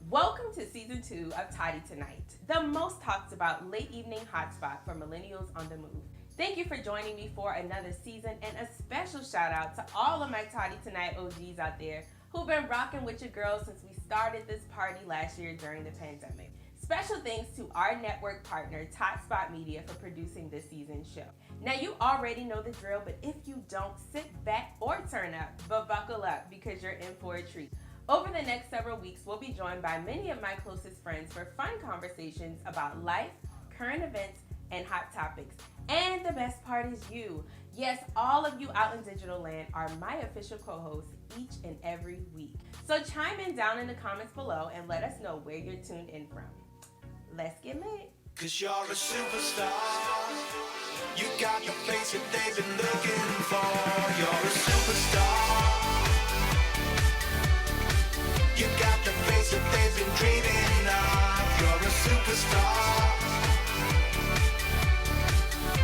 Welcome to season 2 of Tottie Tonight, the most talked about late evening hotspot for millennials on the move. Thank you for joining me for another season, and a special shout out to all of my Tottie Tonight OGs out there who've been rocking with your girls since we started this party last year during the pandemic. Special thanks to our network partner, Tot Spot Media, for producing this season's show. Now, you already know the drill, but if you don't, sit back or turn up, but buckle up because you're in for a treat. Over the next several weeks, we'll be joined by many of my closest friends for fun conversations about life, current events, and hot topics. And the best part is you. Yes, all of you out in digital land are my official co-hosts each and every week. So chime in down in the comments below and let us know where you're tuned in from. Let's get lit. Cause you're a superstar. You got the face that they've been looking for. You're a superstar. You got the face that they've been dreaming of. You're a superstar.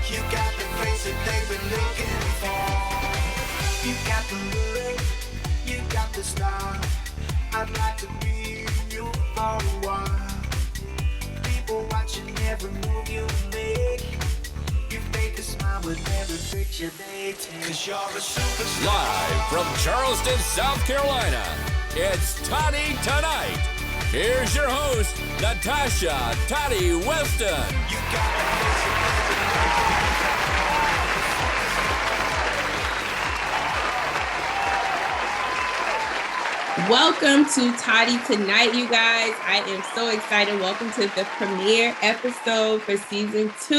You got the face that they've been looking for. You got the look, you got the style. I'd like to be you for a while. People watching every move you make. You make a smile with every picture they take. Cause you're a superstar. Live from Charleston, South Carolina, it's Tottie Tonight. Here's your host, Natasha Tottie Weston. You got the face. Welcome to Tottie Tonight, you guys. I am so excited. Welcome to the premiere episode for season 2.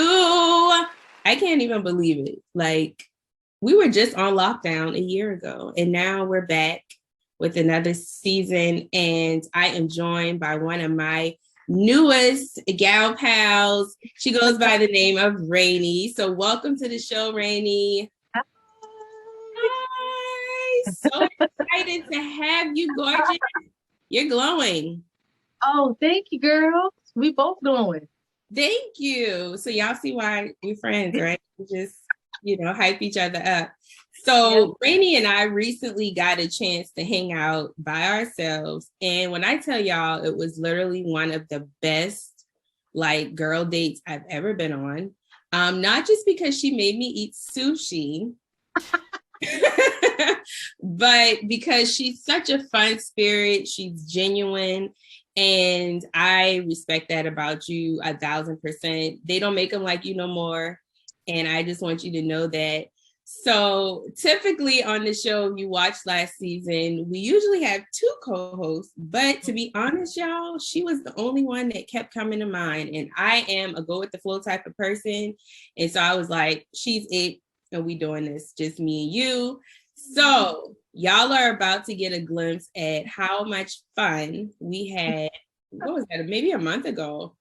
I can't even believe it. Like, we were just on lockdown a year ago, and now we're back with another season, and I am joined by one of my newest gal pals. She goes by the name of Rainey. So welcome to the show, Rainey. Hi. So excited to have you, gorgeous. You're glowing. Oh, thank you, girl. We both glowing. Thank you. So y'all see why we're friends, right? We just, hype each other up. So Rainey and I recently got a chance to hang out by ourselves. And when I tell y'all, it was literally one of the best girl dates I've ever been on. Not just because she made me eat sushi, but because she's such a fun spirit. She's genuine. And I respect that about you 1,000%. They don't make them like you no more. And I just want you to know that. So typically on the show you watched last season, we usually have 2 co-hosts, but to be honest, y'all, she was the only one that kept coming to mind. And I am a go with the flow type of person. And so I was like, she's it. And we doing this, just me and you. So y'all are about to get a glimpse at how much fun we had. What was that? Maybe a month ago,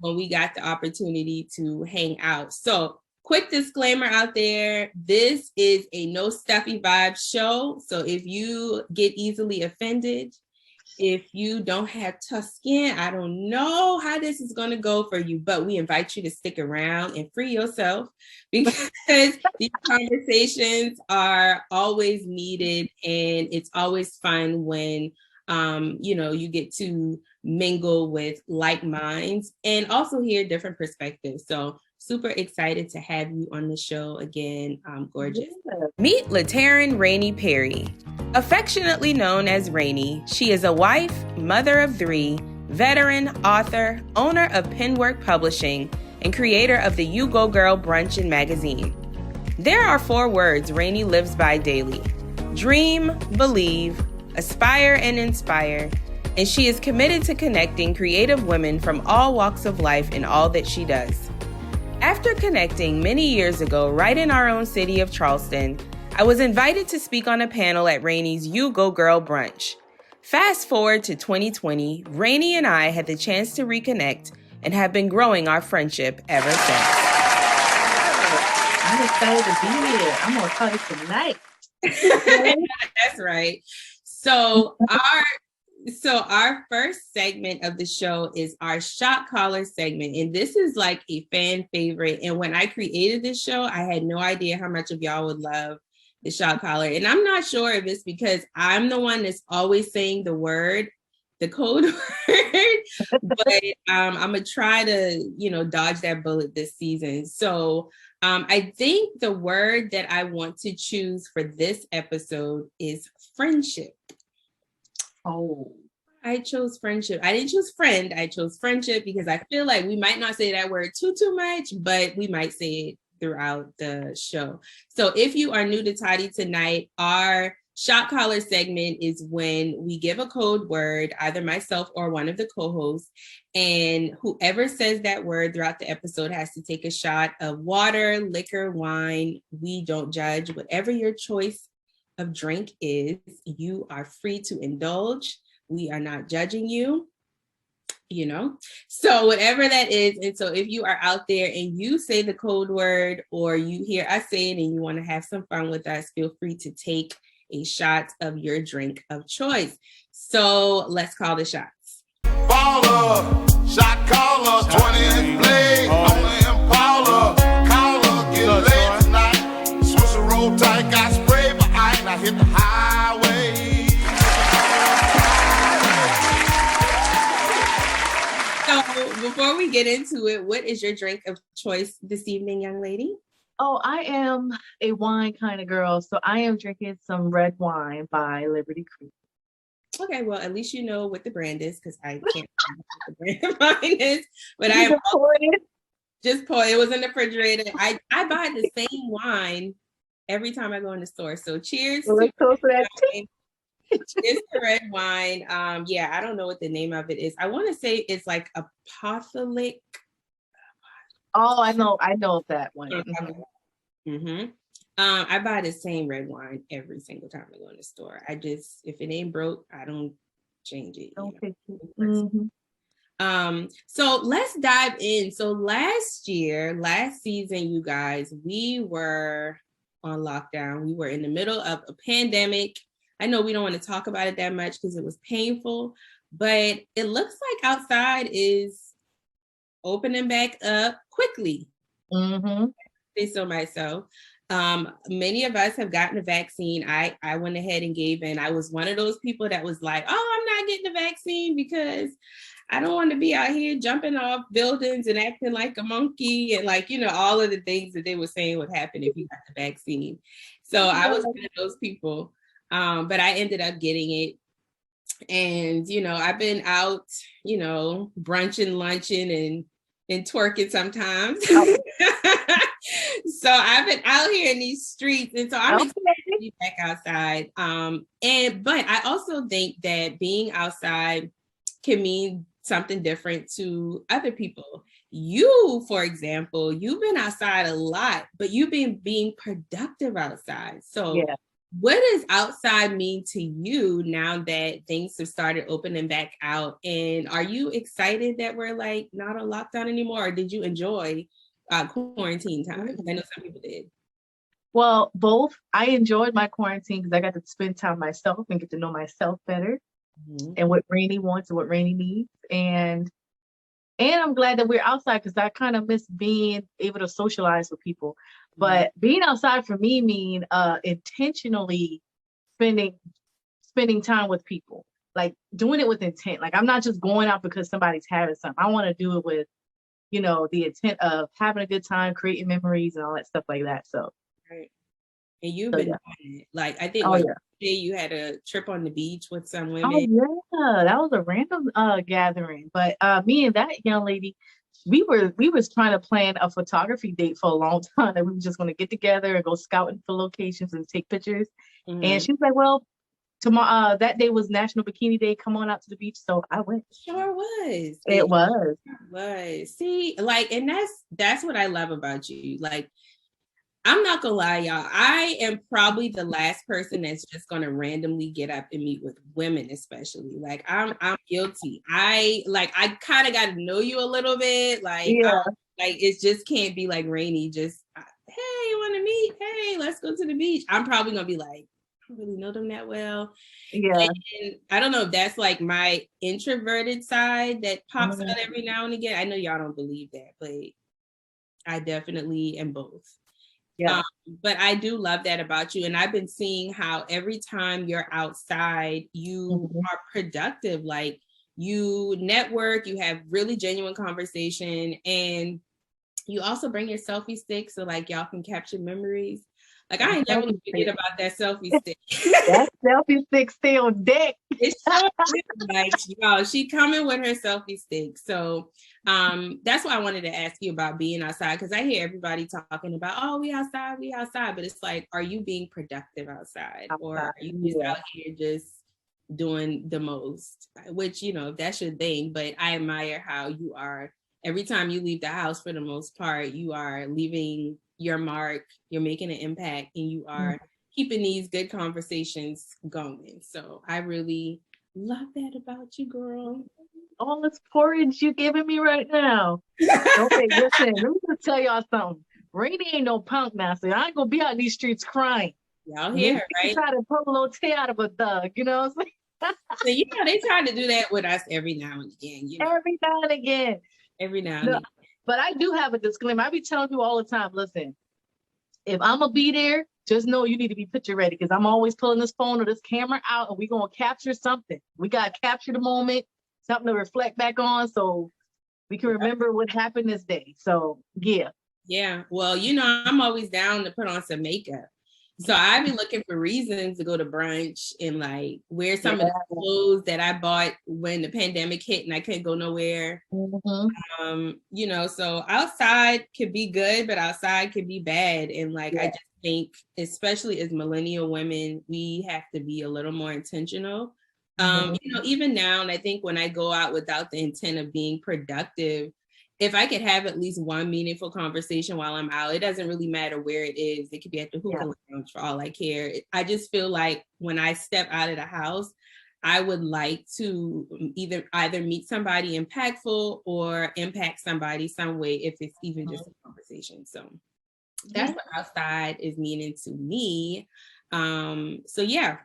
when we got the opportunity to hang out. So quick disclaimer out there, this is a no stuffy vibes show. So if you get easily offended, if you don't have tough skin, I don't know how this is going to go for you, but we invite you to stick around and free yourself because these conversations are always needed, and it's always fun when you get to mingle with like minds and also hear different perspectives. So super excited to have you on the show again, gorgeous. Meet Lataryn Rainey-Perry. Affectionately known as Rainey, she is a wife, mother of 3, veteran, author, owner of Penwork Publishing, and creator of the You Go Girl Brunch and Magazine. There are 4 words Rainey lives by daily: dream, believe, aspire, and inspire. And she is committed to connecting creative women from all walks of life in all that she does. After connecting many years ago, right in our own city of Charleston, I was invited to speak on a panel at Rainey's You Go Girl Brunch. Fast forward to 2020, Rainey and I had the chance to reconnect and have been growing our friendship ever since. I'm excited to be here. I'm gonna call it tonight. That's right. So our first segment of the show is our shot caller segment. And this is like a fan favorite. And when I created this show, I had no idea how much of y'all would love the shot caller. And I'm not sure if it's because I'm the one that's always saying the word the code word, but I'm gonna try to, dodge that bullet this season. So I think the word that I want to choose for this episode is friendship. Oh, I chose friendship. I didn't choose friend. I chose friendship because I feel like we might not say that word too much, but we might say it throughout the show. So if you are new to Tottie Tonight, our shot collar segment is when we give a code word, either myself or one of the co-hosts, and whoever says that word throughout the episode has to take a shot of water, liquor, wine. We don't judge. Whatever your choice of drink is, you are free to indulge. We are not judging you. So whatever that is. And so if you are out there and you say the code word, or you hear us say it and you want to have some fun with us, feel free to take a shot of your drink of choice. So let's call the shots. Baller, shot caller, 20 inch blade, on the Impala, caller, get laid tonight. Swiss roll tight, got spray behind, I hit the highway. So before we get into it, what is your drink of choice this evening, young lady? Oh, I am a wine kind of girl, so I am drinking some red wine by Liberty Creek. Okay, well, at least you know what the brand is, because I can't remember what the brand of mine is. But I just pour it. Was in the refrigerator. I buy the same wine every time I go in the store. So cheers to red wine. Yeah, I don't know what the name of it is. I want to say it's like apotholic. Oh, I know that one. Mm-hmm. I buy the same red wine every single time I go in the store. If it ain't broke, I don't change it. So let's dive in. So last season, you guys, we were on lockdown. We were in the middle of a pandemic. I know we don't want to talk about it that much because it was painful, but it looks like outside is opening back up quickly. Say so myself. Many of us have gotten a vaccine. I went ahead and gave in. I was one of those people that was like, oh, I'm not getting the vaccine because I don't want to be out here jumping off buildings and acting like a monkey and all of the things that they were saying would happen if you got the vaccine. So I was one of those people. But I ended up getting it. And, I've been out, brunching, lunching, and twerking sometimes. So I've been out here in these streets. And so I'm excited to be back outside. But I also think that being outside can mean something different to other people. You, for example, you've been outside a lot, but you've been being productive outside. So what does outside mean to you now that things have started opening back out? And are you excited that we're not on lockdown anymore? Or did you enjoy quarantine time? I know some people did. Well, both. I enjoyed my quarantine because I got to spend time myself and get to know myself better, and what Rainey wants and what Rainey needs. And I'm glad that we're outside because I kind of miss being able to socialize with people. But being outside for me mean intentionally spending time with people, like doing it with intent. Like I'm not just going out because somebody's having something. I want to do it with, the intent of having a good time, creating memories and all that stuff like that. So. Right. And you've been doing it. I think you had a trip on the beach with some women. Oh yeah, that was a random gathering. But me and that young lady, we was trying to plan a photography date for a long time. And we were just going to get together and go scouting for locations and take pictures. And she was like, "Well, tomorrow that day was National Bikini Day. Come on out to the beach." So I went. Sure was. It was. See, and that's what I love about you. I'm not gonna lie, y'all. I am probably the last person that's just gonna randomly get up and meet with women, especially. I'm guilty. I kind of got to know you a little bit. It just can't be like Rainey. Just hey, you want to meet? Hey, let's go to the beach. I'm probably gonna be like, I don't really know them that well. Yeah. And I don't know if that's my introverted side that pops out every now and again. I know y'all don't believe that, but I definitely am both. Yeah. But I do love that about you. And I've been seeing how every time you're outside, you are productive. you network, you have really genuine conversation, and you also bring your selfie stick so like y'all can capture memories. Like I ain't never gonna forget about that selfie stick. That selfie stick stay on deck. It's so good. Like, y'all, she coming with her selfie stick. So that's why I wanted to ask you about being outside, because I hear everybody talking about, oh, we outside. But it's like, are you being productive outside? Or are you just out here just doing the most? Which, you know, that's your thing. But I admire how you are. Every time you leave the house, for the most part, you are leaving your mark, you're making an impact, and you are keeping these good conversations going. So I really love that about you, girl. All this porridge you giving me right now. Okay, listen, let me just tell y'all something. Rainey ain't no punk now, so I ain't gonna be out in these streets crying. Y'all hear her, right? Try to pull a little tea out of a thug, you know what I'm saying? So, you know, they try to do that with us every now and again. You know? Every now and again. Every now and again. But I do have a disclaimer. I be telling you all the time, listen, if I'm gonna be there, just know you need to be picture ready, because I'm always pulling this phone or this camera out and we're gonna capture something. We gotta capture the moment, something to reflect back on so we can remember what happened this day. So yeah. Yeah. Well, you know, I'm always down to put on some makeup. So I've been looking for reasons to go to brunch and like wear some of the clothes that I bought when the pandemic hit and I couldn't go nowhere. You know, so outside could be good, but outside could be bad. And like, I just think, especially as millennial women, we have to be a little more intentional. You know, even now, and I think when I go out without the intent of being productive, if I could have at least one meaningful conversation while I'm out, it doesn't really matter where it is. It could be at the hookah lounge for all I care. I just feel like when I step out of the house, I would like to either meet somebody impactful or impact somebody some way, if it's even just a conversation. So that's what outside is meaning to me. So yeah.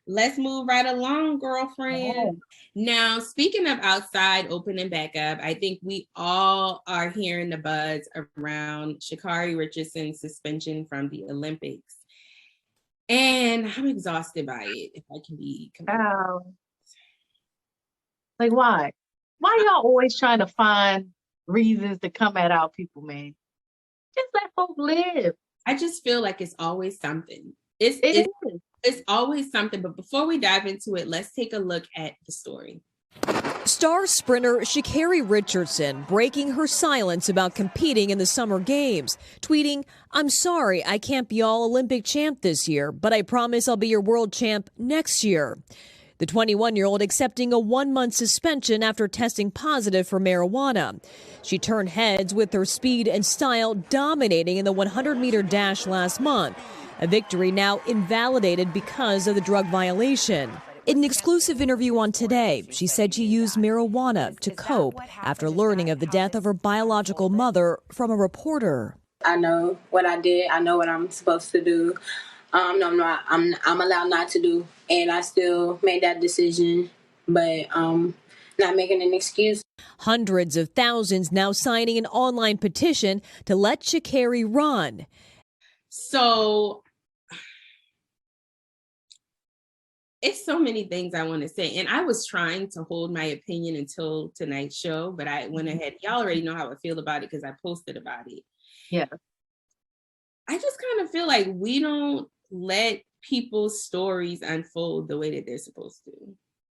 Let's move right along, girlfriend. Now, speaking of outside opening back up, I think we all are hearing the buzz around Sha'Carri Richardson's suspension from the Olympics. And I'm exhausted by it, if I can be completely honest. Like, why? Why y'all always trying to find reasons to come at our people, man? Just let folk live. I just feel like it's always something. It's always something, but before we dive into it, let's take a look at the story. Star sprinter Sha'Carri Richardson breaking her silence about competing in the Summer Games, tweeting, "I'm sorry I can't be all Olympic champ this year, but I promise I'll be your world champ next year." The 21-year-old accepting a 1-month suspension after testing positive for marijuana. She turned heads with her speed and style dominating in the 100-meter dash last month. A victory now invalidated because of the drug violation. In an exclusive interview on Today, she said she used marijuana to cope after learning of the death of her biological mother from a reporter. I know what I did. I know what I'm supposed to do. I'm allowed not to do, and I still made that decision, but not making an excuse. Hundreds of thousands now signing an online petition to let Sha'Carri run. So it's so many things I want to say. And I was trying to hold my opinion until tonight's show, but I went ahead. Y'all already know how I feel about it because I posted about it. Yeah. I just kind of feel like we don't let people's stories unfold the way that they're supposed to,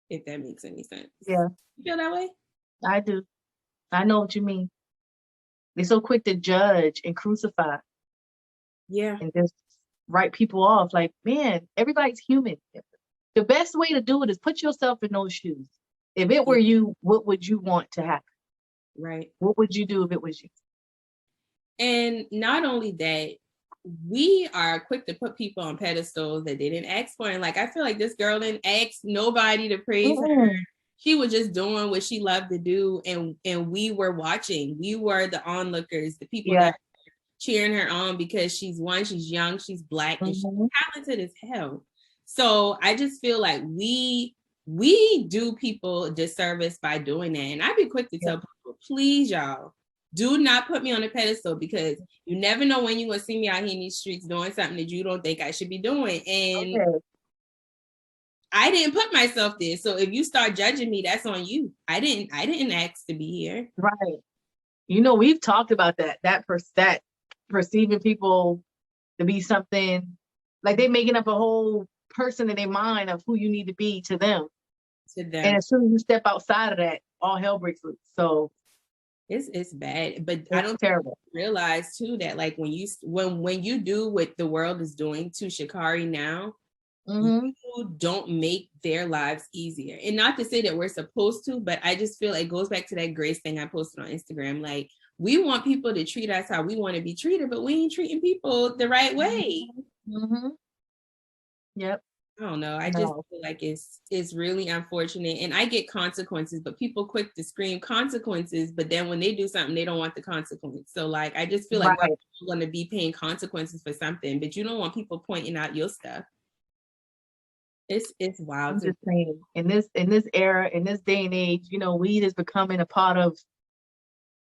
if that makes any sense. Yeah. You feel that way? I do. I know what you mean. They're so quick to judge and crucify. Yeah. And just write people off. Like, man, everybody's human. The best way to do it is put yourself in those shoes. If it were you, what would you want to happen? Right. What would you do if it was you? And not only that, we are quick to put people on pedestals that they didn't ask for. And like, I feel like this girl didn't ask nobody to praise her. She was just doing what she loved to do. And we were watching. We were the onlookers, the people that were cheering her on because she's young, she's Black, and she's talented as hell. So I just feel like we do people a disservice by doing that. And I'd be quick to tell people, please, y'all, do not put me on a pedestal, because you never know when you're going to see me out here in these streets doing something that you don't think I should be doing. And I didn't put myself there. So if you start judging me, that's on you. I didn't ask to be here. Right. You know, we've talked about that perceiving people to be something, like they making up a whole person in their mind of who you need to be to them. And as soon as you step outside of that, all hell breaks loose. So it's bad. But it's I don't terrible. Realize too that like when you do what the world is doing to Sha'Carri now, you don't make their lives easier. And not to say that we're supposed to, but I just feel like it goes back to that grace thing I posted on Instagram. Like, we want people to treat us how we want to be treated, but we ain't treating people the right way. Yep. I don't know. I just feel like it's really unfortunate. And I get consequences, but people quick to scream consequences, but then when they do something, they don't want the consequence. So like, I just feel like we're going to be paying consequences for something, but you don't want people pointing out your stuff. It's wild. I'm just saying, in this era, in this day and age, you know, weed is becoming a part of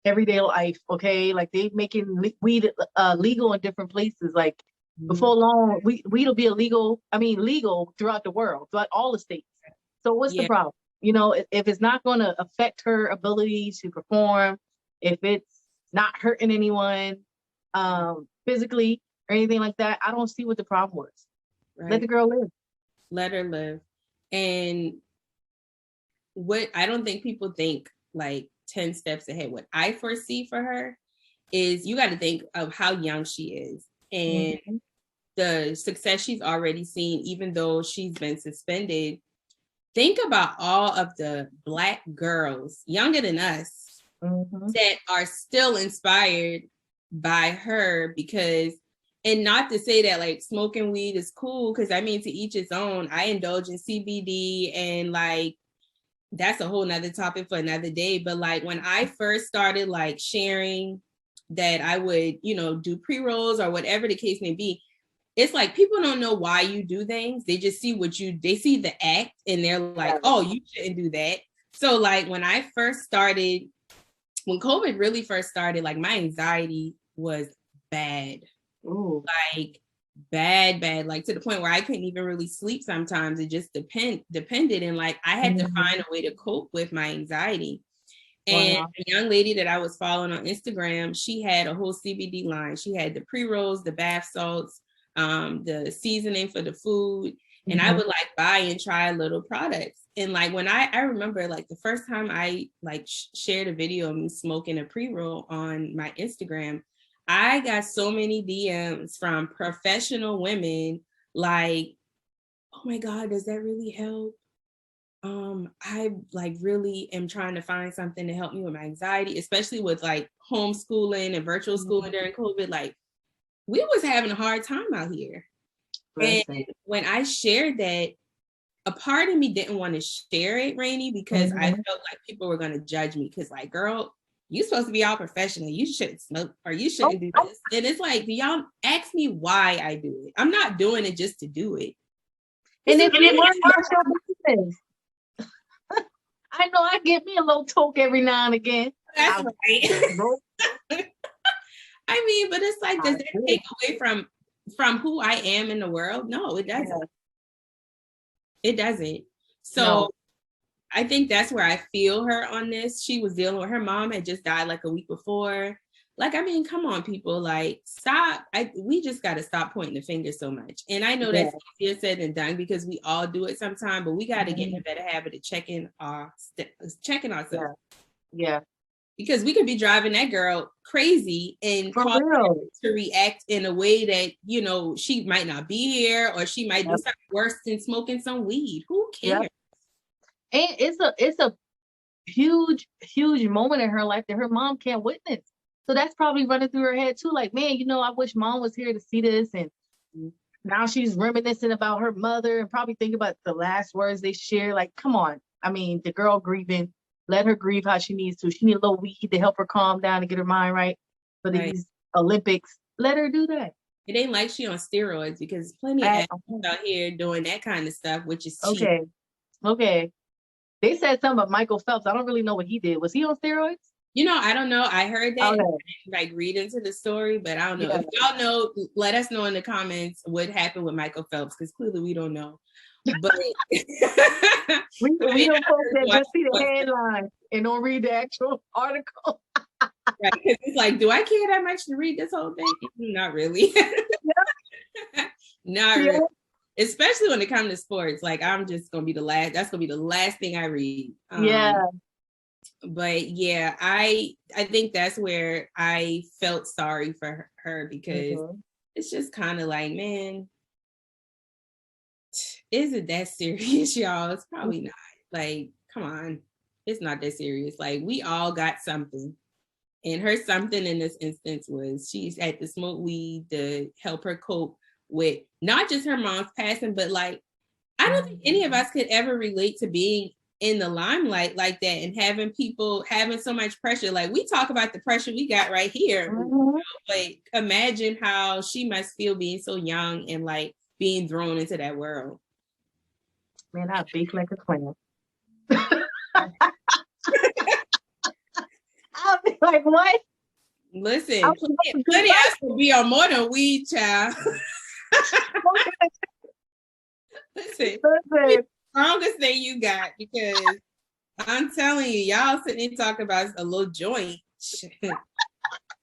everyday life. Okay, like they making weed legal in different places. Like before long, weed will be legal throughout the world, throughout all the states. So what's the problem? You know, if it's not going to affect her ability to perform, if it's not hurting anyone physically or anything like that, I don't see what the problem was. Right. Let the girl live. Let her live. And what I don't think people think like 10 steps ahead. What I foresee for her is you got to think of how young she is and the success she's already seen, even though she's been suspended. Think about all of the Black girls younger than us that are still inspired by her because, and not to say that like smoking weed is cool, because I mean, to each its own. I indulge in CBD and like, that's a whole nother topic for another day. But like when I first started like sharing that I would, you know, do pre-rolls or whatever the case may be, it's like people don't know why you do things. They just see they see the act and they're like, oh, you shouldn't do that. So like when COVID really first started, like my anxiety was bad. Ooh. Like bad, like to the point where I couldn't even really sleep sometimes. It just depended. And like I had to find a way to cope with my anxiety. And a young lady that I was following on Instagram, she had a whole CBD line. She had the pre-rolls, the bath salts, the seasoning for the food. And I would like buy and try little products. And like when I remember like the first time I like shared a video of me smoking a pre-roll on my Instagram, I got so many DMs from professional women like, oh my God, does that really help? I like really am trying to find something to help me with my anxiety, especially with like homeschooling and virtual schooling during COVID. Like we was having a hard time out here. And when I shared that, a part of me didn't want to share it, Rainey, because I felt like people were going to judge me. Because like, girl, you're supposed to be all professional. You shouldn't smoke or you shouldn't do this. And it's like, do y'all ask me why I do it? I'm not doing it just to do it. And it's your business. I know I get me a little toke every now and again. That's right. I mean, but it's like, does that take away from who I am in the world? No, it doesn't. Yeah. It doesn't. So I think that's where I feel her on this. She was dealing with her mom had just died like a week before. Like, I mean, come on, people, like, stop. We just got to stop pointing the finger so much. And I know that's easier said than done because we all do it sometimes, but we got to get in a better habit of checking ourselves. Yeah. Because we could be driving that girl crazy and cause her to react in a way that, you know, she might not be here or she might do something worse than smoking some weed. Who cares? And it's a huge moment in her life that her mom can't witness. So that's probably running through her head too. Like, man, you know, I wish mom was here to see this. And now she's reminiscing about her mother and probably think about the last words they share. Like, come on. I mean, the girl grieving, let her grieve how she needs to. She needs a little weed to help her calm down and get her mind right for these Olympics. Let her do that. It ain't like she on steroids because plenty of athletes out here doing that kind of stuff, which is cheap. Okay. They said something about Michael Phelps. I don't really know what he did. Was he on steroids? You know, I don't know. I heard that, like read into the story, but I don't know. If y'all know, let us know in the comments what happened with Michael Phelps, because clearly we don't know. But we don't folks that just see the headline and don't read the actual article. Right, because it's like, do I care that much to read this whole thing? Not really. Not really. Especially when it comes to sports. Like, I'm just gonna be the last. That's gonna be the last thing I read. But yeah, I think that's where I felt sorry for her because it's just kind of like, man, is it that serious, y'all? It's probably not. Like, come on, it's not that serious. Like, we all got something. And her something in this instance was she's had to smoke weed to help her cope with not just her mom's passing, but like, I don't think any of us could ever relate to being in the limelight like that and having people having so much pressure. Like, we talk about the pressure we got right here. Like, imagine how she must feel being so young and like being thrown into that world. Man, I bake like a clam. I'll be like, what? Listen, plenty else to be on more than weed, child. Listen, the strongest thing you got, because I'm telling you, y'all sitting there talking about a little joint.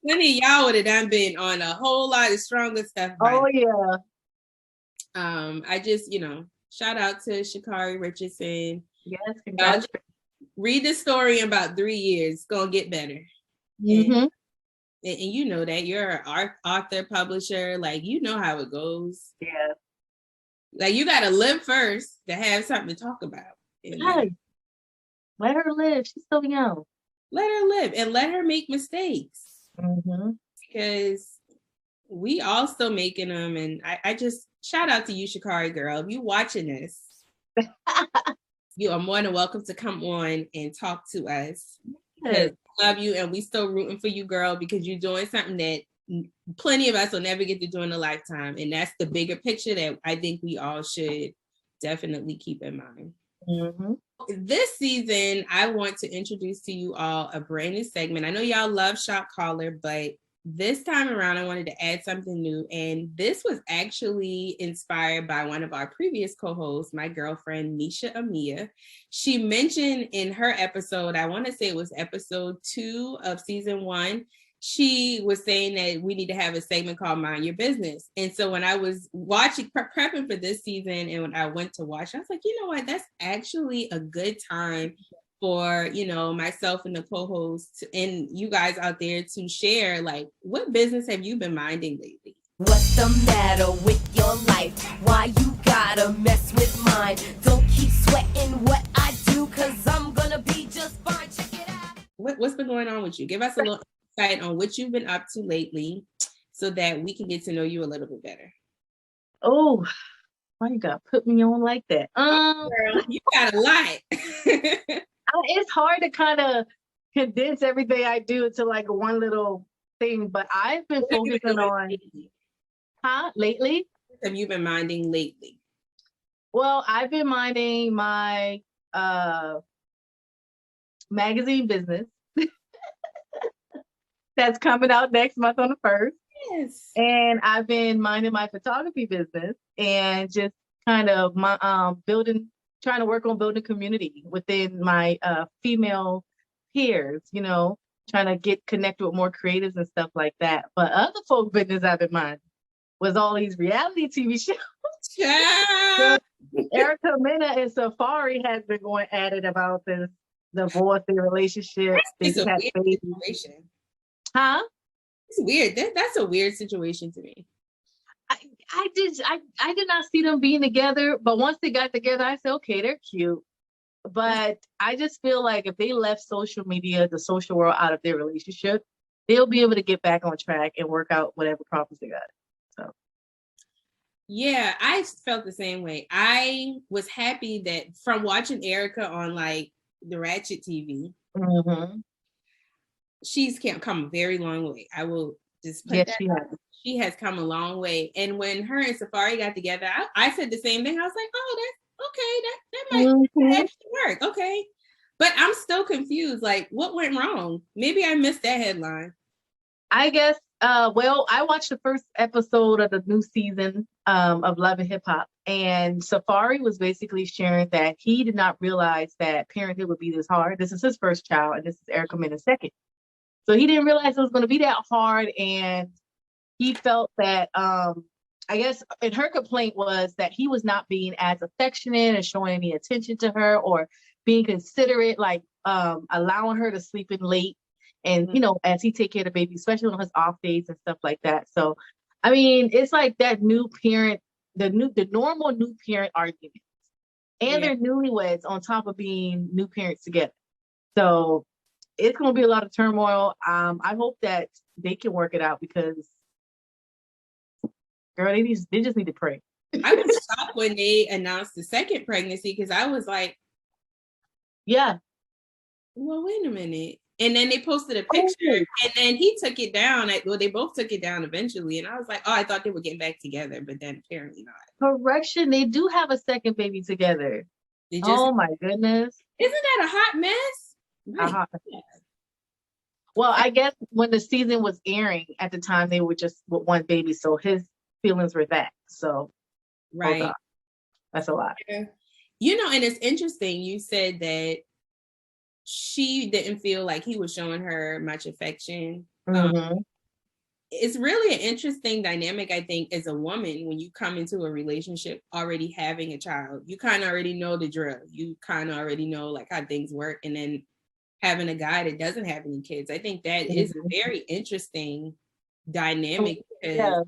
Plenty of y'all would have done been on a whole lot of stronger stuff. Yeah. I just, shout out to Sha'Carri Richardson. Yes, congratulations. Read the story in about 3 years. It's gonna get better. And you know that you're an author, publisher, like, you know how it goes. Yeah. Like, you gotta live first to have something to talk about. Yes. Let her live. She's so young. Let her live and let her make mistakes. Because we all still making them. And I just shout out to you, Sha'Carri girl. If you watching this, you are more than welcome to come on and talk to us. Because we love you and we still rooting for you, girl, because you're doing something that plenty of us will never get to do in a lifetime. And that's the bigger picture that I think we all should definitely keep in mind. This season, I want to introduce to you all a brand new segment. I know y'all love Shot Caller, but this time around, I wanted to add something new. And this was actually inspired by one of our previous co-hosts, my girlfriend, Nisha Amia. She mentioned in her episode, I want to say it was episode 2 of season 1, she was saying that we need to have a segment called Mind Your Business. And so when I was watching, prepping for this season, and when I went to watch, I was like, you know what, that's actually a good time for, myself and the co-host and you guys out there to share, like, what business have you been minding lately? What's the matter with your life? Why you gotta mess with mine? Don't keep sweating what I do, cause I'm gonna be just fine. Check it out. What's been going on with you? Give us a little insight on what you've been up to lately so that we can get to know you a little bit better. Oh, why you gotta put me on like that? Girl, you got a lot. It's hard to kind of condense everything I do into like one little thing, but I've been focusing on lately. What have you been minding lately? Well, I've been minding my magazine business that's coming out next month on the 1st. Yes. And I've been minding my photography business and just kind of trying to work on building community within my female peers, trying to get connected with more creatives and stuff like that. But other folk business I've been minding was all these reality TV shows. Yeah. Erica Mena and Safari has been going at it about this divorce, their relationship. It's a weird situation. It's weird. That's a weird situation to me. I did not see them being together, but once they got together, I said, okay, they're cute. But I just feel like if they left social media, the social world out of their relationship, they'll be able to get back on track and work out whatever problems they got. So. Yeah, I felt the same way. I was happy that from watching Erica on like the Ratchet TV, she's come a very long way. I will just put that out. She has come a long way. And when her and Safari got together, I said the same thing. I was like, oh, that's okay. That might actually work. Okay. But I'm still confused. Like, what went wrong? Maybe I missed that headline. I guess Well, I watched the first episode of the new season of Love and Hip Hop, and Safari was basically sharing that he did not realize that parenthood would be this hard. This is his first child, and this is Erica Mena's second. So he didn't realize it was going to be that hard, and he felt that I guess, and her complaint was that he was not being as affectionate and showing any attention to her or being considerate, like allowing her to sleep in late. And, you know, as he take care of the baby, especially on his off days and stuff like that. So, I mean, it's like that new parent, the normal new parent argument. And they're newlyweds on top of being new parents together. So it's going to be a lot of turmoil. I hope that they can work it out because, girl, they just need to pray. I was shocked when they announced the second pregnancy because I was like, yeah. Well, wait a minute. And then they posted a picture and then he took it down. Well, they both took it down eventually. And I was like, oh, I thought they were getting back together, but then apparently not. Correction, they do have a second baby together. Oh my goodness. Isn't that a hot mess? A hot mess. Well, I guess when the season was airing at the time, they were just with one baby. So his feelings were that. So, right. Oh, that's a lot. Yeah. You know, and it's interesting. You said that she didn't feel like he was showing her much affection. It's really an interesting dynamic, I think, as a woman, when you come into a relationship already having a child, you kind of already know the drill. You kind of already know like how things work. And then having a guy that doesn't have any kids, I think that is a very interesting dynamic because,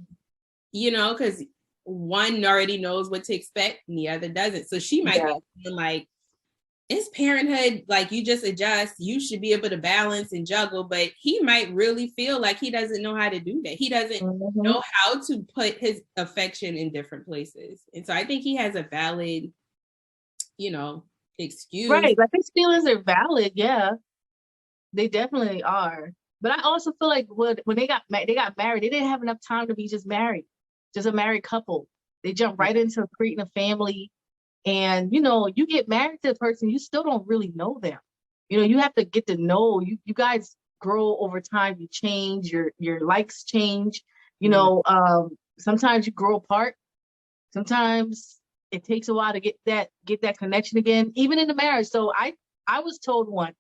you know, because one already knows what to expect and the other doesn't. So she might be feeling like, it's parenthood, like you just adjust, you should be able to balance and juggle, but he might really feel like he doesn't know how to do that. He doesn't know how to put his affection in different places. And so I think he has a valid, you know, excuse. Right, like his feelings are valid, yeah. They definitely are. But I also feel like when they got married, they didn't have enough time to be just married, just a married couple. They jumped right into creating a family. And, you know, you get married to a person, you still don't really know them. You know, you have to get to know, you guys grow over time, you change, your likes change, you know, sometimes you grow apart. Sometimes it takes a while to get that connection again, even in the marriage. So I was told once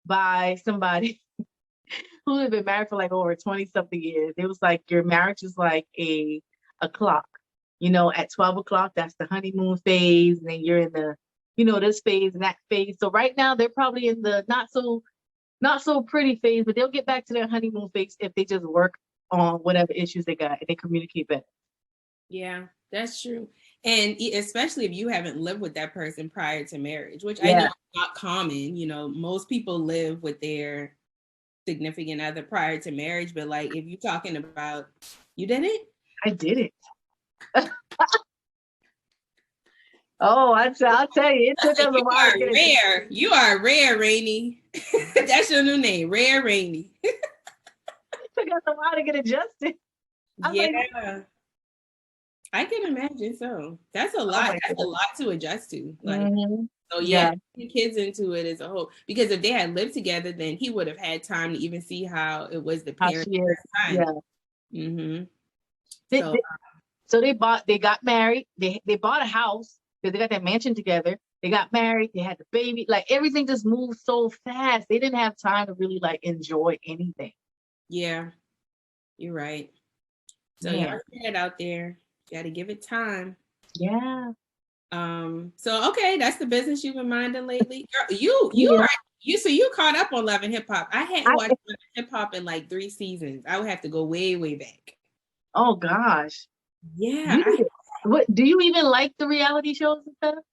by somebody who had been married for like over 20 something years. It was like, your marriage is like a clock. You know, at 12 o'clock, that's the honeymoon phase. And then you're in the, you know, this phase and that phase. So right now they're probably in the not so pretty phase, but they'll get back to their honeymoon phase if they just work on whatever issues they got and they communicate better. Yeah, that's true. And especially if you haven't lived with that person prior to marriage, which I know is not common. You know, most people live with their significant other prior to marriage. But like, if you're talking about, you did it? I did it. Oh, I'll tell you, it took us a while. Rare. You are rare, Rainey. That's your new name, Rare Rainey. It took us a while to get adjusted. Yeah. I can imagine so. That's a lot. That's a lot to adjust to. Like, so yeah, the kids into it as a whole. Because if they had lived together, then he would have had time to even see how it was the parents' time. Yeah. So they got married. They bought a house because they got that mansion together. They got married. They had the baby. Like everything just moved so fast. They didn't have time to really like enjoy anything. Yeah, you're right. So y'all get it out there. You got to give it time. Yeah. So okay, that's the business you've been minding lately. Girl, you caught up on Love and Hip Hop. I hadn't watched Love and Hip Hop in like 3 seasons. I would have to go way, way back. Oh gosh. Yeah. What do you even like the reality shows and stuff?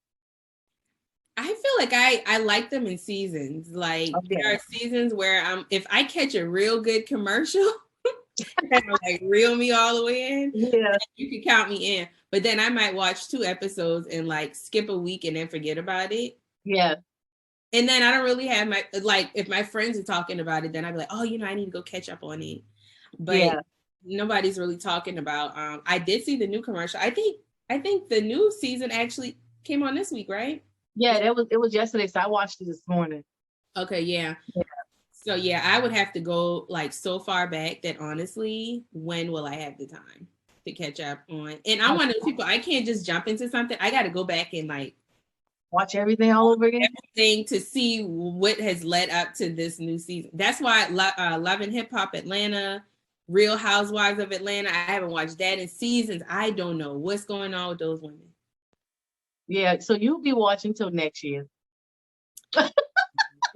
I feel like I like them in seasons. Like there are seasons where if I catch a real good commercial, kind of like reel me all the way in. Yeah. You can count me in. But then I might watch 2 episodes and like skip a week and then forget about it. Yeah. And then I don't really have if my friends are talking about it, then I'd be like, oh, you know, I need to go catch up on it. But nobody's really talking about. I did see the new commercial. I think the new season actually came on this week, right? Yeah, it was yesterday. So I watched it this morning. Okay, yeah. So yeah, I would have to go like so far back that honestly, when will I have the time to catch up on? And I'm one of those people, I can't just jump into something. I got to go back and like watch everything all over again. Everything to see what has led up to this new season. That's why Love and Hip Hop Atlanta, Real Housewives of Atlanta. I haven't watched that in seasons. I don't know what's going on with those women. Yeah, so you'll be watching till next year. So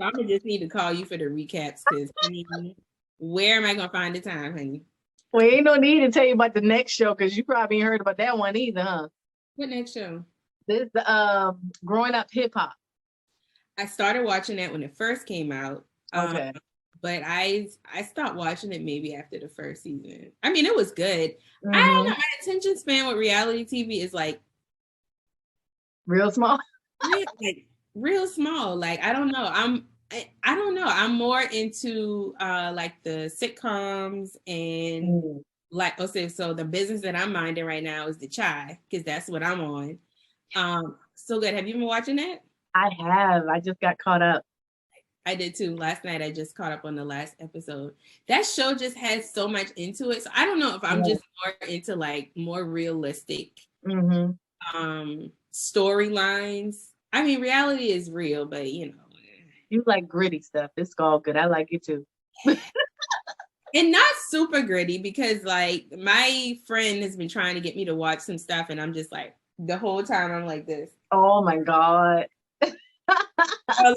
I'm gonna just need to call you for the recaps because I mean, where am I gonna find the time, honey? Well, ain't no need to tell you about the next show because you probably ain't heard about that one either, huh? What next show? This Growing Up Hip Hop. I started watching that when it first came out. Okay. But I stopped watching it maybe after the first season. I mean, it was good. Mm-hmm. I don't know. My attention span with reality TV is like real small. Real small. Like I don't know. I don't know. I'm more into like the sitcoms and like so the business that I'm minding right now is the chai because that's what I'm on. So good. Have you been watching that? I have. I just got caught up. I did too. Last night I just caught up on the last episode. That show just has so much into it. So I don't know if I'm just more into like more realistic storylines. I mean, reality is real, but you know. You like gritty stuff. It's all good. I like it too. And not super gritty because like my friend has been trying to get me to watch some stuff and I'm just like the whole time I'm like this. Oh my God. I'm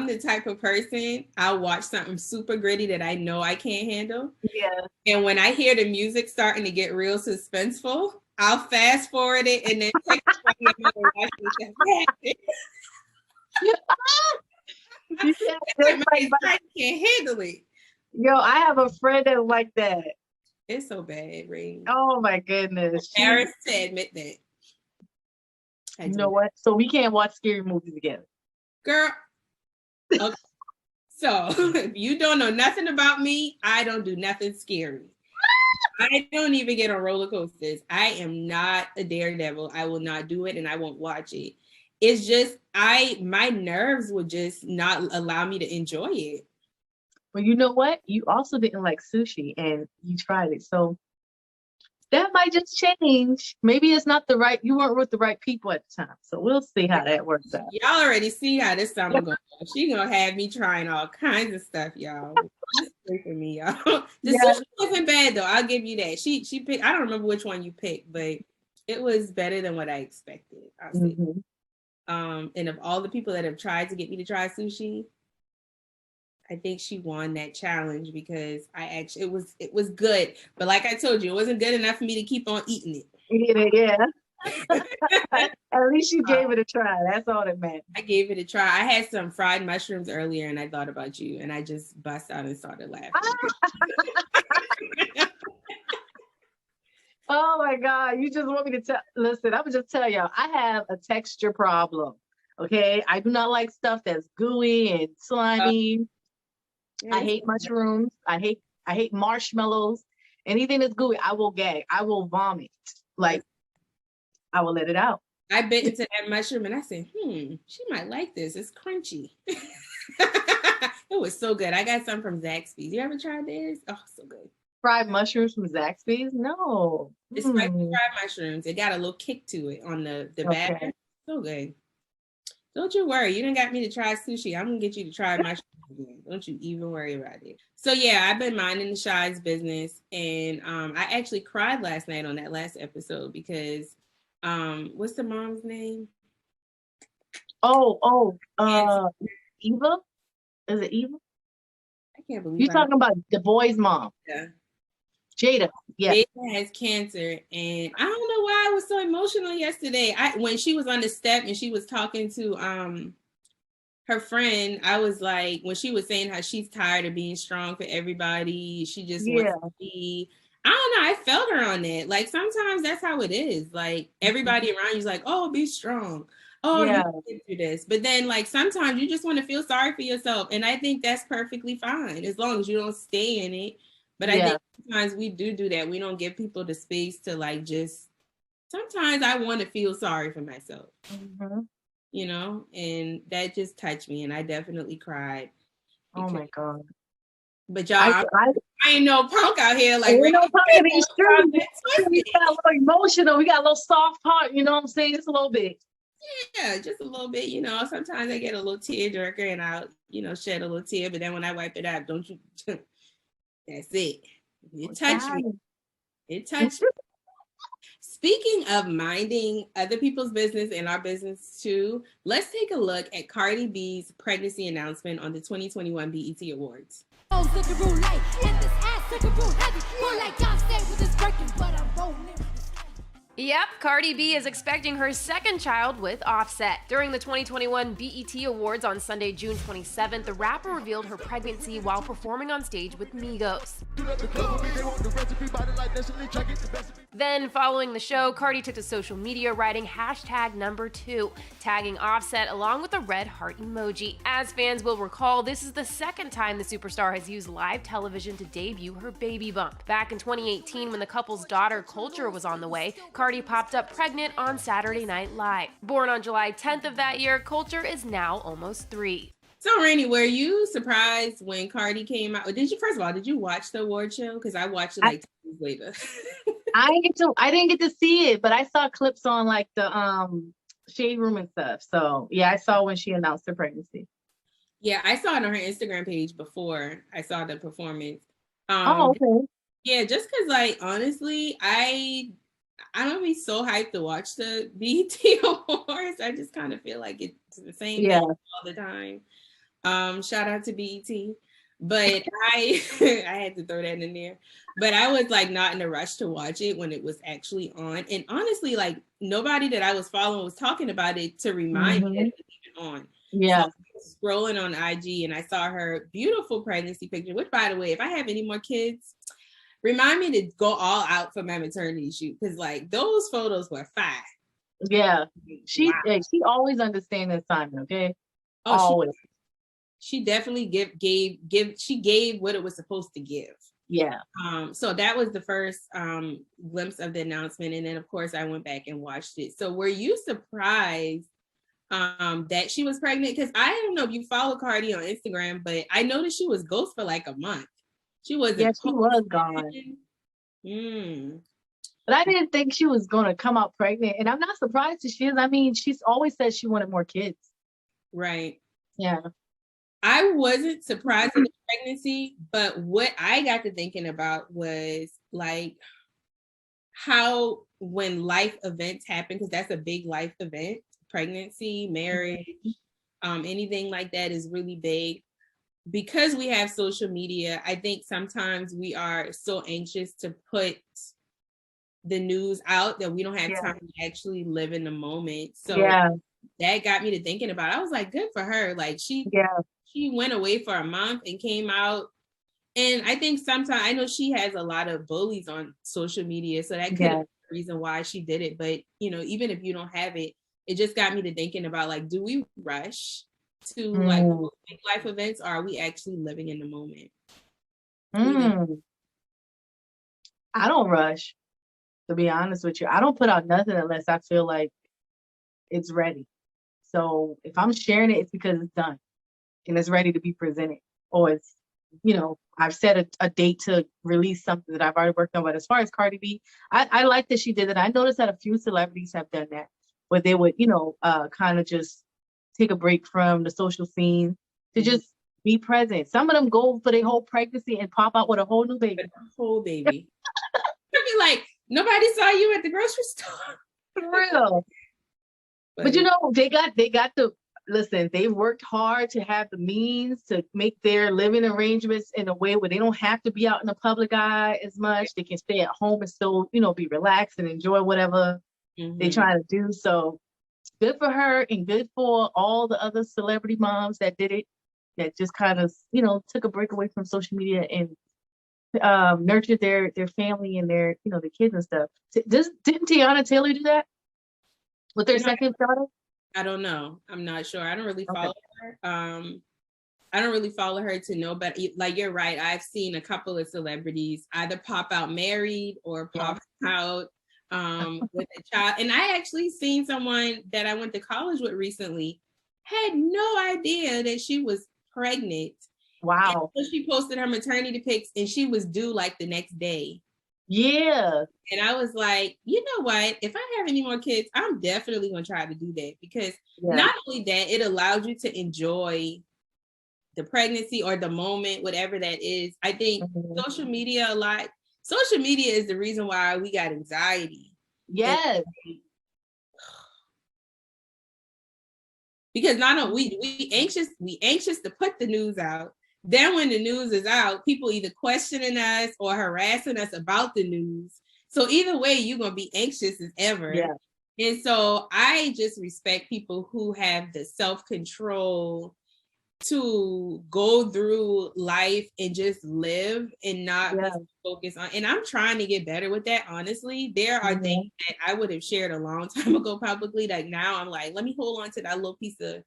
the type of person I'll watch something super gritty that I know I can't handle. Yeah. And when I hear the music starting to get real suspenseful, I'll fast forward it and then text I can't handle it. Yo, I have a friend that's like that. It's so bad, Rainey. Oh my goodness. Embarrassed to admit that. You know what? So we can't watch scary movies together. Girl. Okay. So if you don't know nothing about me, I don't do nothing scary. I don't even get on roller coasters. I am not a daredevil. I will not do it and I won't watch it. It's just my nerves would just not allow me to enjoy it. Well, you know what? You also didn't like sushi and you tried it. So that might just change. Maybe it's not you weren't with the right people at the time. So we'll see how that works out. Y'all already see how this summer goes. She gonna have me trying all kinds of stuff, y'all. Just pray for me, y'all. The sushi wasn't bad though. I'll give you that. She picked, I don't remember which one you picked, but it was better than what I expected. I'll say. And of all the people that have tried to get me to try sushi, I think she won that challenge because it was good. But like I told you, it wasn't good enough for me to keep on eating it. Yeah. At least you gave it a try. That's all that matters. I gave it a try. I had some fried mushrooms earlier and I thought about you and I just bust out and started laughing. Oh my God. You just want me to listen, I'm gonna just tell y'all, I have a texture problem. Okay. I do not like stuff that's gooey and slimy. I hate mushrooms. I hate marshmallows. Anything that's gooey, I will gag. I will vomit. Like, I will let it out. I bit into that mushroom and I said, she might like this. It's crunchy. It was so good. I got some from Zaxby's. You ever tried theirs? Oh, so good. Fried mushrooms from Zaxby's? No. It's spicy fried mushrooms. It got a little kick to it on the batter. So good. Don't you worry. You done got me to try sushi. I'm going to get you to try mushrooms again. Don't you even worry about it. So yeah, I've been minding the Shy's business. And I actually cried last night on that last episode because what's the mom's name? Eva? Is it Eva? I can't believe you're talking about the boy's mom. Yeah. Jada. Yeah. Jada has cancer. And I don't know why I was so emotional yesterday. When she was on the step and she was talking to her friend, I was like, when she was saying how she's tired of being strong for everybody, she just wants to be. I don't know. I felt her on that. Like sometimes that's how it is. Like everybody around you's like, oh, be strong. Oh, you can get through this. But then like sometimes you just want to feel sorry for yourself. And I think that's perfectly fine as long as you don't stay in it. But I think sometimes we do that. We don't give people the space to like just, sometimes I want to feel sorry for myself, you know, and that just touched me. And I definitely cried. Oh my God. But y'all, I ain't no punk out here like ain't no punk in these streets. We got a little emotional. We got a little soft heart. You know what I'm saying? Just a little bit. Yeah, just a little bit. You know, sometimes I get a little tear jerker and I'll, shed a little tear. But then when I wipe it out, don't you? That's it. It touched me. It touched me. Speaking of minding other people's business and our business too, let's take a look at Cardi B's pregnancy announcement on the 2021 BET Awards. Yep, Cardi B is expecting her second child with Offset. During the 2021 BET Awards on Sunday, June 27th, the rapper revealed her pregnancy while performing on stage with Migos. Then, following the show, Cardi took to social media writing #2, tagging Offset along with a red heart emoji. As fans will recall, this is the second time the superstar has used live television to debut her baby bump. Back in 2018, when the couple's daughter, Culture, was on the way, Cardi popped up pregnant on Saturday Night Live. Born on July 10th of that year, Culture is now almost 3. So, Rainey, were you surprised when Cardi came out? First of all, did you watch the award show? Because I watched it like 2 days later. I didn't get to see it, but I saw clips on like the Shade Room and stuff. So yeah, I saw when she announced her pregnancy. Yeah, I saw it on her Instagram page before I saw the performance. Okay. Yeah, just because, like, honestly, I don't be so hyped to watch the BET Awards. I just kind of feel like it's the same thing all the time. Shout out to BET. But I had to throw that in there. But I was like not in a rush to watch it when it was actually on. And honestly, like nobody that I was following was talking about it to remind me that it was even on. Yeah. So I was scrolling on IG and I saw her beautiful pregnancy picture, which, by the way, if I have any more kids, remind me to go all out for my maternity shoot, because like those photos were fire. Yeah. She always understands assignment, okay? Oh, always. She definitely gave what it was supposed to give. Yeah. So that was the first glimpse of the announcement. And then of course I went back and watched it. So were you surprised that she was pregnant? Because I don't know if you follow Cardi on Instagram, but I noticed she was ghost for like a month. She was gone. But I didn't think she was gonna come out pregnant. And I'm not surprised that she is. I mean, she's always said she wanted more kids. Right. Yeah. I wasn't surprised at the pregnancy, but what I got to thinking about was like how when life events happen, because that's a big life event, pregnancy, marriage, anything like that is really big. Because we have social media, I think sometimes we are so anxious to put the news out that we don't have time to actually live in the moment. So that got me to thinking about it. I was like, good for her. Like she went away for a month and came out. And I think sometimes, I know she has a lot of bullies on social media, so that could have been the reason why she did it. But, you know, even if you don't have it, it just got me to thinking about like, do we rush to like big life events, or are we actually living in the moment? I don't rush, to be honest with you. I don't put out nothing unless I feel like it's ready. So if I'm sharing it, it's because it's done and it's ready to be presented, or it's, you know, I've set a date to release something that I've already worked on. But as far as Cardi B, I like that she did it. I noticed that a few celebrities have done that, where they would, you know, kind of just take a break from the social scene to just be present. Some of them go for their whole pregnancy and pop out with a whole new baby. A whole baby. I'd be like, nobody saw you at the grocery store. For real. But you know, they got listen, they worked hard to have the means to make their living arrangements in a way where they don't have to be out in the public eye as much. They can stay at home and still, you know, be relaxed and enjoy whatever they try to do. So good for her, and good for all the other celebrity moms that did it, that just kind of, you know, took a break away from social media and nurtured their family and their, you know, the kids and stuff. Didn't Tiana Taylor do that with their second daughter? I don't know. I'm not sure. I don't really follow her. I don't really follow her to know, but like, you're right. I've seen a couple of celebrities either pop out married or pop out with a child. And I actually seen someone that I went to college with recently, had no idea that she was pregnant. Wow. And so she posted her maternity pics and she was due like the next day. Yeah. And I was like, you know what? If I have any more kids, I'm definitely going to try to do that, because not only that, it allows you to enjoy the pregnancy or the moment, whatever that is. I think social media is the reason why we got anxiety. Yes. Because not only we anxious to put the news out. Then when the news is out, people either questioning us or harassing us about the news. So either way, you're gonna be anxious as ever. Yeah. And so I just respect people who have the self-control to go through life and just live and not be focused on. And I'm trying to get better with that, honestly. There are things that I would have shared a long time ago publicly. Like now I'm like, let me hold on to that little piece of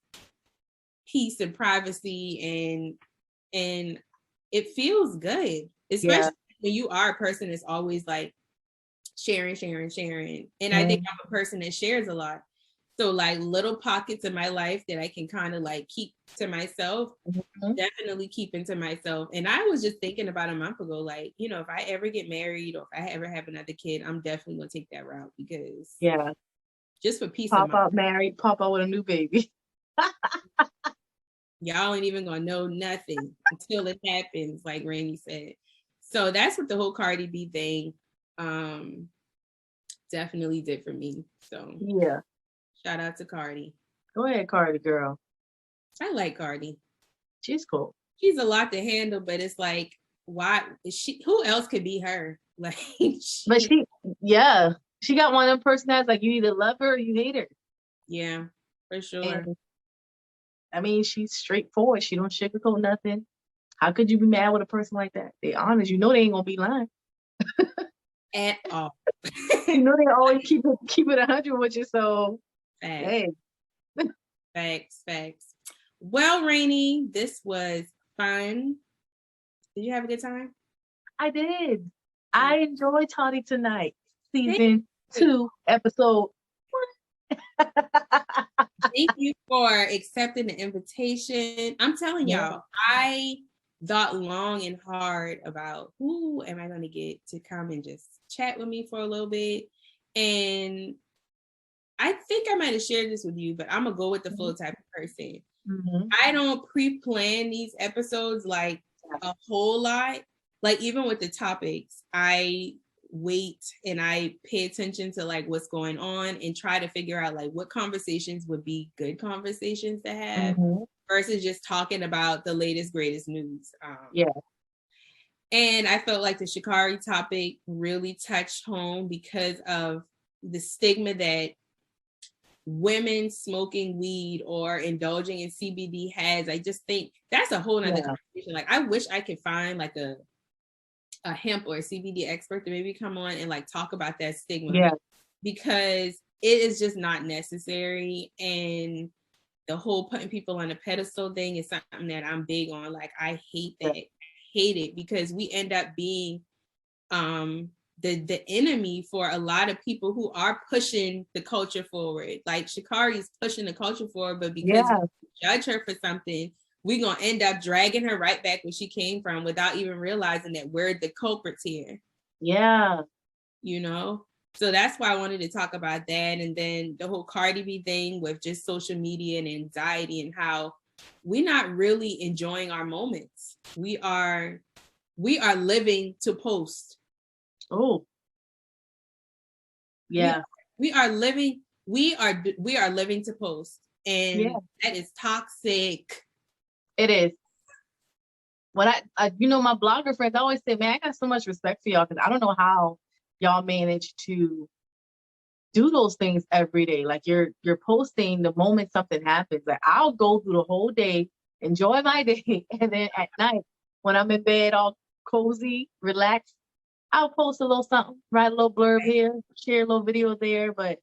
peace and privacy, and it feels good, especially when you are a person that's always like sharing. And I think I'm a person that shares a lot. So like little pockets of my life that I can kind of like keep to myself, definitely keep into myself. And I was just thinking about a month ago, like, you know, if I ever get married or if I ever have another kid, I'm definitely gonna take that route, because just for peace of mind. Pop out married, pop out with a new baby. Y'all ain't even gonna know nothing until it happens, like Rainey said. So that's what the whole Cardi B thing definitely did for me. So yeah. Shout out to Cardi. Go ahead, Cardi girl. I like Cardi. She's cool. She's a lot to handle, but it's like, why is she? Who else could be her? Like, but she got one of them personalities, like you either love her or you hate her. Yeah, for sure. And, I mean, she's straightforward. She don't sugarcoat nothing. How could you be mad with a person like that? They honest. You know they ain't gonna be lying at all. You know they always keep it 100 with you. So. Facts. Hey. Facts. Well, Rainey, this was fun. Did you have a good time? I did. I enjoyed Tottie Tonight, season 2, episode 1. Thank you for accepting the invitation. I'm telling y'all, I thought long and hard about who am I going to get to come and just chat with me for a little bit. And I think I might have shared this with you, but I'm gonna go with the flow type of person. I don't pre-plan these episodes like a whole lot. Like even with the topics, I wait and I pay attention to like what's going on and try to figure out like what conversations would be good conversations to have versus just talking about the latest, greatest news. And I felt like the Sha'Carri topic really touched home because of the stigma that women smoking weed or indulging in CBD has. I just think that's a whole nother conversation. Like I wish I could find like a hemp or a CBD expert to maybe come on and like talk about that stigma, because it is just not necessary. And the whole putting people on a pedestal thing is something that I'm big on. Like I hate that. I hate it, because we end up being the enemy for a lot of people who are pushing the culture forward. Like Sha'Carri is pushing the culture forward, but because we judge her for something, we're gonna end up dragging her right back where she came from without even realizing that we're the culprits here. You know? So that's why I wanted to talk about that. And then the whole Cardi B thing with just social media and anxiety and how we're not really enjoying our moments. We are living to post. We are living to post, and that is toxic. It is. When I you know, my blogger friends always say, man, I got so much respect for y'all, because I don't know how y'all manage to do those things every day. Like you're posting the moment something happens. Like I'll go through the whole day, enjoy my day, and then at night when I'm in bed all cozy, relaxed, I'll post a little something, write a little blurb here, share a little video there. But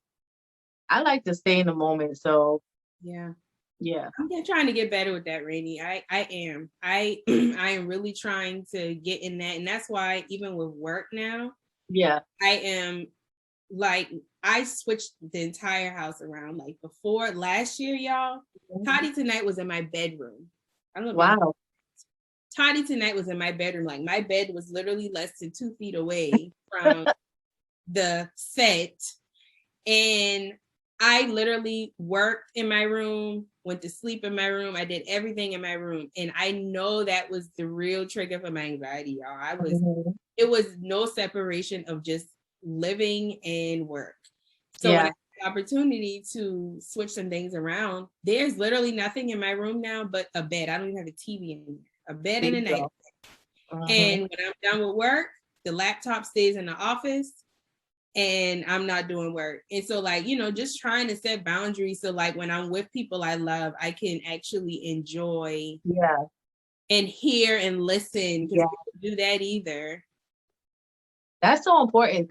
I like to stay in the moment. So I'm trying to get better with that, Rainey. I am. I am really trying to get in that, and that's why even with work now, I am like, I switched the entire house around. Like before last year, y'all, Tottie Tonight was in my bedroom. I don't know. Tottie Tonight was in my bedroom. Like my bed was literally less than 2 feet away from the set. And I literally worked in my room, went to sleep in my room. I did everything in my room. And I know that was the real trigger for my anxiety, y'all. It was no separation of just living and work. So when I had the opportunity to switch some things around, there's literally nothing in my room now but a bed. I don't even have a TV in here. A bed and a night. And when I'm done with work, the laptop stays in the office and I'm not doing work. And so like, you know, just trying to set boundaries. So like when I'm with people I love, I can actually enjoy and hear and listen, because we don't do that either. That's so important.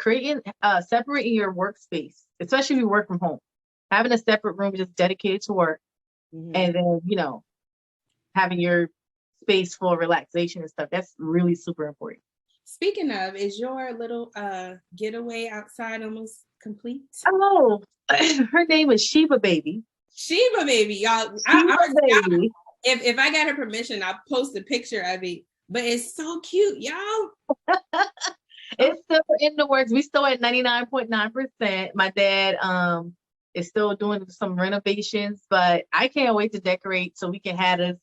Separating your workspace, especially if you work from home, having a separate room just dedicated to work, and then, you know, having your space for relaxation and stuff. That's really super important. Speaking of, is your little getaway outside almost complete? Oh, her name is Sheba Baby. Sheba Baby, y'all. If I got her permission, I'll post a picture of it. But it's so cute, y'all. It's still in the works. We still at 99.9%. My dad is still doing some renovations, but I can't wait to decorate so we can have this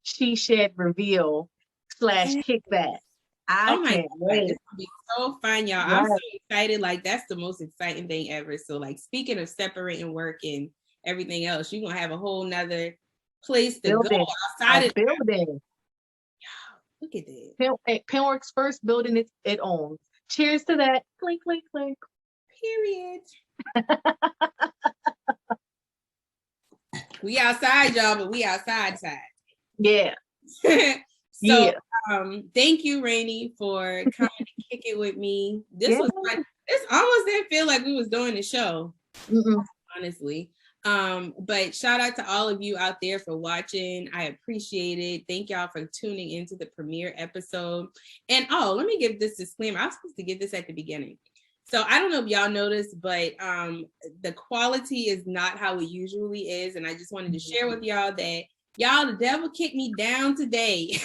she shed reveal / kickback. I can't wait. It's gonna be so fun, y'all. I'm so excited. Like that's the most exciting thing ever. So like speaking of separating work and everything else, you're gonna have a whole nother place to go outside of the building. Look at that. Penwork's first building it owns. Cheers to that. Clink, clink, clink. Period. We outside, y'all, but we outside. Yeah. Thank you, Rainey, for coming to kick it with me. This was fun. This almost didn't feel like we was doing the show, honestly. But shout out to all of you out there for watching. I appreciate it. Thank y'all for tuning into the premiere episode. And let me give this disclaimer. I was supposed to give this at the beginning. So I don't know if y'all noticed, but the quality is not how it usually is. And I just wanted to share with y'all that the devil kicked me down today.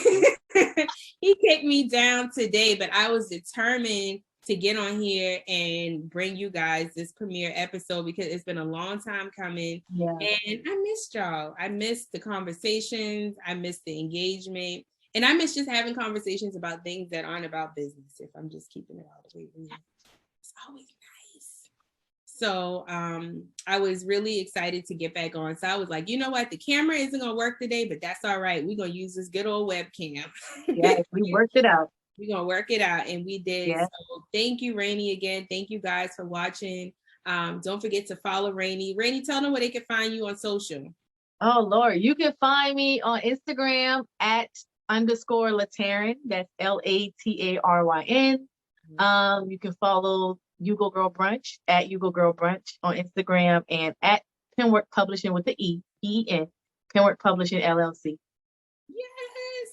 He kicked me down today, but I was determined to get on here and bring you guys this premiere episode because it's been a long time coming. And I missed y'all. I missed the conversations. I missed the engagement. And I miss just having conversations about things that aren't about business, if I'm just keeping it all the way real. It's always nice. So I was really excited to get back on. So I was like, you know what? The camera isn't going to work today, but that's all right. We're going to use this good old webcam. We worked it out. We're going to work it out. And we did. So thank you, Rainey, again. Thank you guys for watching. Don't forget to follow Rainey. Rainey, tell them where they can find you on social. Oh, Lord. You can find me on Instagram at _Lataryn. That's LATARYN. You can follow You Go Girl Brunch at You Go Girl Brunch on Instagram and at Penwork Publishing with the E-N, Penwork Publishing LLC. Yes.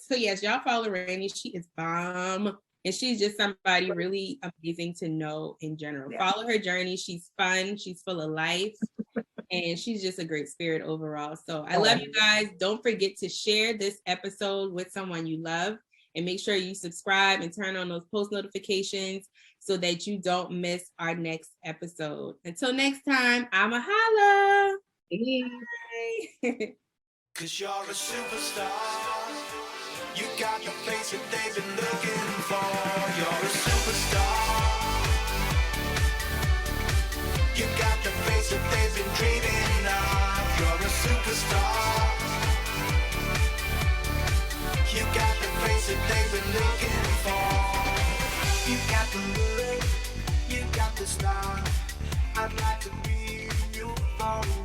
So yes, y'all follow Rainey. She is bomb. And she's just somebody really amazing to know in general. Follow her journey. She's fun. She's full of life. And she's just a great spirit overall. So I love you guys. Don't forget to share this episode with someone you love. And make sure you subscribe and turn on those post notifications so that you don't miss our next episode. Until next time, I'm a holla. Bye. Cause you're a superstar. You got the face that they've been looking for. You're a superstar. You got the face that they've been dreaming of. You're a superstar. You got the face that they've been looking for. You got the look, you got the style. I'd like to be you for a